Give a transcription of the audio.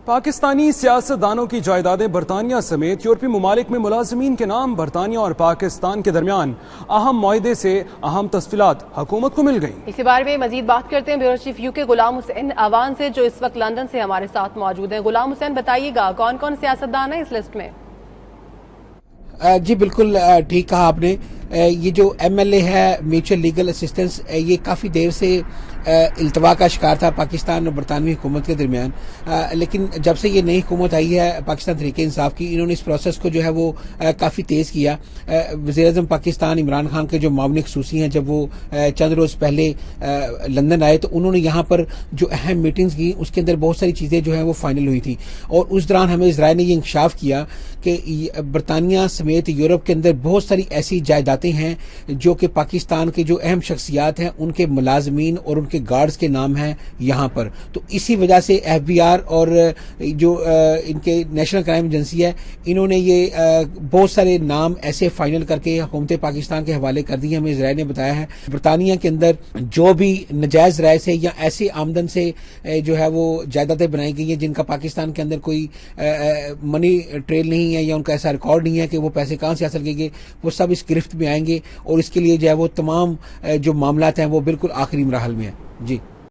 पाकिस्तानी सियासतदानों की जायदादें बरतानिया समेत यूरोपीय ममालिक में मुलाजमीन के नाम बरतानिया और पाकिस्तान के दरमियान अहम मुआहदे से अहम तफसीलात हुकूमत को मिल गई। इसी बारे में मजीद बात करते हैं bureau chief UK Ghulam Hussain Awan से, जो इस वक्त लंदन से हमारे साथ मौजूद हैं। गुलाम हुसैन, बताइएगा कौन कौन सियासतदान है इस लिस्ट में? जी बिल्कुल ठीक कहा आपने। ये जो MLA है, म्यूचुअल लीगल असिस्टेंस, ये काफ़ी देर से इल्तवा का शिकार था पाकिस्तान और बरतानवी हुकूमत के दरमियान। लेकिन जब से ये नई हुकूमत आई है पाकिस्तान तहरीक इंसाफ की, इन्होंने इस प्रोसेस को जो है वो काफ़ी तेज़ किया। वज़ीर-ए-आज़म पाकिस्तान इमरान खान के जो मामले खसूसी हैं, जब वो चंद रोज़ पहले लंदन आए तो उन्होंने यहाँ पर जो अहम मीटिंग्स की, उसके अंदर बहुत सारी चीज़ें जो हैं वो फाइनल हुई थी। और उस दौरान हमें इजराइल ने ये इंकशाफ किया कि बरतानिया समेत यूरोप के अंदर बहुत सारी ऐसी जायदादें हैं जो कि पाकिस्तान के जो अहम शख्सियात हैं उनके मुलाजमीन और उनके गार्ड्स के नाम हैं यहाँ पर। तो इसी वजह से FBI और जो इनके नेशनल क्राइम एजेंसी है, इन्होंने ये बहुत सारे नाम ऐसे फाइनल करके हुकूमत पाकिस्तान के हवाले कर दिए। हमें इजराइल ने बताया है बरतानिया के अंदर जो भी नजायज राय से या ऐसी आमदन से जो है वो जायदादें बनाई गई हैं जिनका पाकिस्तान के अंदर कोई मनी ट्रेल नहीं है या उनका ऐसा रिकॉर्ड नहीं है कि वो पैसे कहाँ से हासिल किए गए, वो सब इस गिरफ्त में आएंगे। और इसके लिए जो है वो तमाम जो मामलात हैं वो बिल्कुल आखिरी मराहल में है। जी।